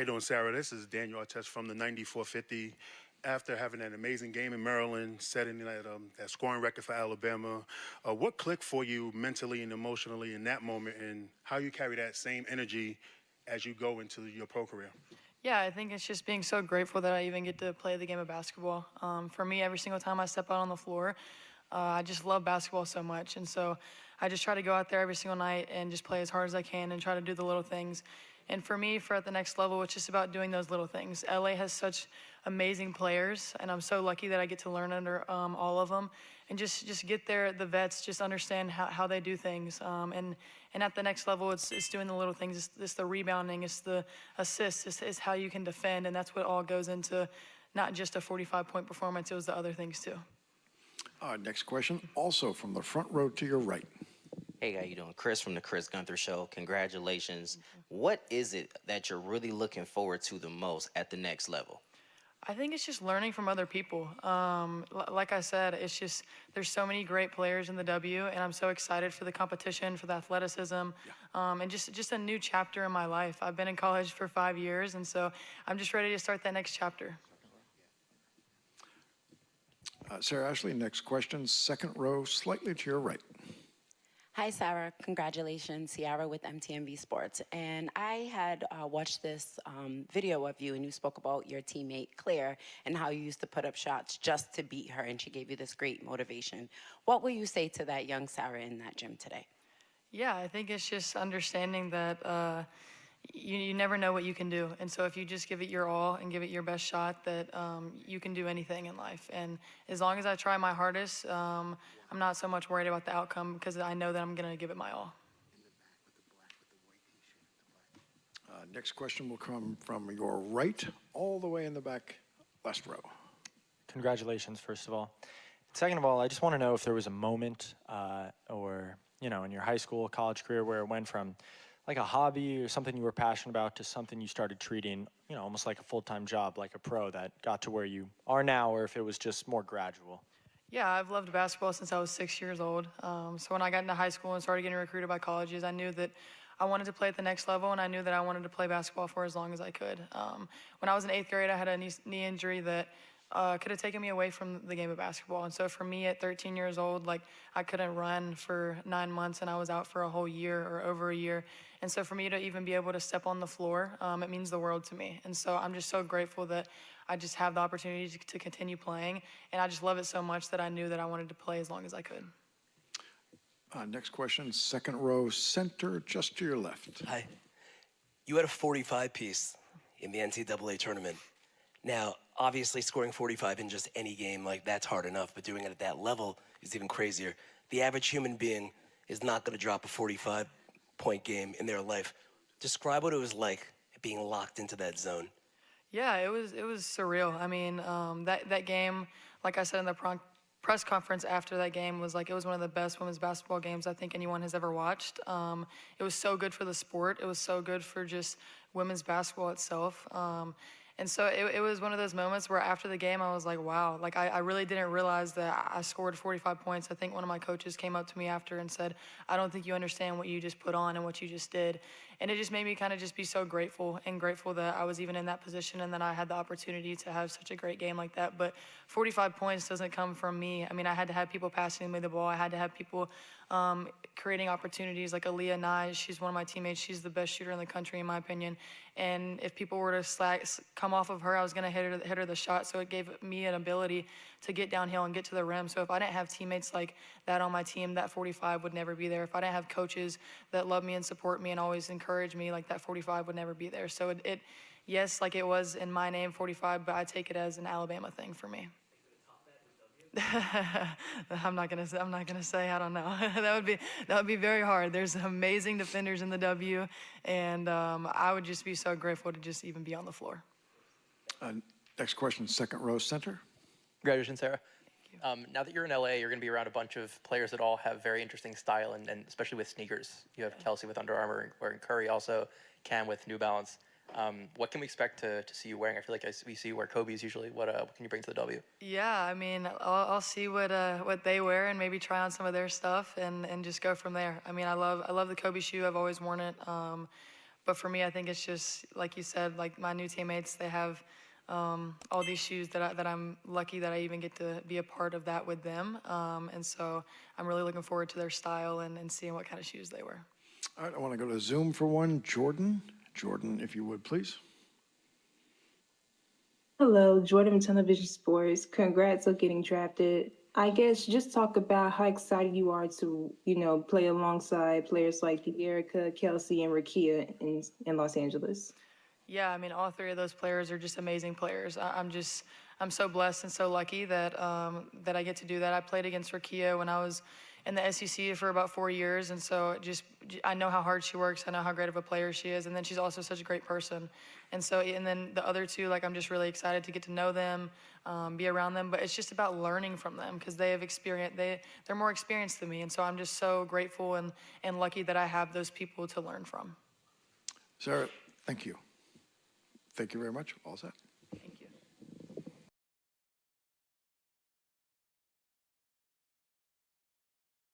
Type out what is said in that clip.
How you doing, Sarah? This is Daniel Artest from the 9450. After having an amazing game in Maryland, setting that scoring record for Alabama, what clicked for you mentally and emotionally in that moment, and how you carry that same energy as you go into your pro career? Yeah, I think it's just being so grateful that I even get to play the game of basketball. For me, every single time I step out on the floor, I just love basketball so much. And so I just try to go out there every single night and just play as hard as I can and try to do the little things. And for me, for at the next level, it's just about doing those little things. LA has such amazing players, and I'm so lucky that I get to learn under all of them. And just get there, the vets, just understand how they do things. And at the next level, it's doing the little things. It's the rebounding, it's the assists, it's how you can defend, and that's what all goes into not just a 45-point performance, it was the other things too. Next question, also from the front row to your right. Hey, how you doing? Chris from the Chris Gunther Show. Congratulations. What is it that you're really looking forward to the most at the next level? I think it's just learning from other people. Like I said, it's just there's so many great players in the W, and I'm so excited for the competition, for the athleticism, and just a new chapter in my life. I've been in college for 5 years, and so I'm just ready to start that next chapter. Sarah Ashlee, next question, second row, slightly to your right. Hi, Sarah. Congratulations, Ciara with MTMV Sports. And I had watched this video of you, and you spoke about your teammate, Claire, and how you used to put up shots just to beat her, and she gave you this great motivation. What will you say to that young Sarah in that gym today? Yeah, I think it's just understanding that you never know what you can do. And so if you just give it your all and give it your best shot, that you can do anything in life. And as long as I try my hardest, I'm not so much worried about the outcome because I know that I'm going to give it my all. Next question will come from your right, all the way in the back, last row. Congratulations, first of all. Second of all, I just want to know if there was a moment or, in your high school, college career where it went from like a hobby or something you were passionate about to something you started treating, almost like a full-time job, like a pro that got to where you are now, or if it was just more gradual. Yeah, I've loved basketball since I was 6 years old. So when I got into high school and started getting recruited by colleges, I knew that I wanted to play at the next level, and I knew that I wanted to play basketball for as long as I could. When I was in 8th grade, I had a knee injury that could have taken me away from the game of basketball. And so for me at 13 years old, I couldn't run for 9 months, and I was out for a whole year or over a year. And so for me to even be able to step on the floor, it means the world to me. And so I'm just so grateful that I just have the opportunity to continue playing. And I just love it so much that I knew that I wanted to play as long as I could. Next question, second row, center, just to your left. Hi. You had a 45 piece in the NCAA tournament. Now, obviously scoring 45 in just any game, that's hard enough, but doing it at that level is even crazier. The average human being is not going to drop a 45-point game in their life. Describe what it was like being locked into that zone. Yeah, it was surreal. I mean, that game, like I said in the press conference after that game, was it was one of the best women's basketball games I think anyone has ever watched. It was so good for the sport. It was so good for just women's basketball itself. And so it was one of those moments where after the game, I was like, wow, I really didn't realize that I scored 45 points. I think one of my coaches came up to me after and said, I don't think you understand what you just put on and what you just did. And it just made me kind of just be so grateful that I was even in that position and that I had the opportunity to have such a great game like that. But 45 points doesn't come from me. I mean, I had to have people passing me the ball. I had to have people creating opportunities like Aaliyah Nye. She's one of my teammates. She's the best shooter in the country, in my opinion. And if people were to come off of her, I was going to hit her the shot. So it gave me an ability to get downhill and get to the rim. So if I didn't have teammates like that on my team, that 45 would never be there. If I didn't have coaches that love me and support me and always encourage me, that 45 would never be there. So yes, it was in my name 45, but I take it as an Alabama thing for me. I'm not gonna say. I don't know. that would be very hard. There's amazing defenders in the W, and I would just be so grateful to just even be on the floor. Next question, second row, center. Congratulations, Sarah. Now that you're in LA, you're going to be around a bunch of players that all have very interesting style, and especially with sneakers. You have Kelsey with Under Armour, wearing Curry, also Cam with New Balance. What can we expect to see you wearing? I feel like we see you wear Kobe's usually. What can you bring to the W? Yeah, I mean, I'll see what they wear and maybe try on some of their stuff and just go from there. I mean, I love the Kobe shoe. I've always worn it. But for me, I think it's just, like you said, like my new teammates, they have all these shoes that I'm lucky that I even get to be a part of that with them. And so I'm really looking forward to their style and seeing what kind of shoes they wear. All right, I want to go to Zoom for one. Jordan. Jordan, if you would, please. Hello, Jordan Television Sports. Congrats on getting drafted. I guess just talk about how excited you are to, play alongside players like Dearica, Kelsey, and Rickea in Los Angeles. Yeah, I mean, all three of those players are just amazing players. I'm so blessed and so lucky that that I get to do that. I played against Rickea when I was in the SEC for about 4 years, and so I know how hard she works. I know how great of a player she is, and then she's also such a great person. And so, and then the other two, like I'm just really excited to get to know them, be around them. But it's just about learning from them because they have experience. They're more experienced than me, and so I'm just so grateful and lucky that I have those people to learn from. Sarah, thank you. Thank you very much. All set.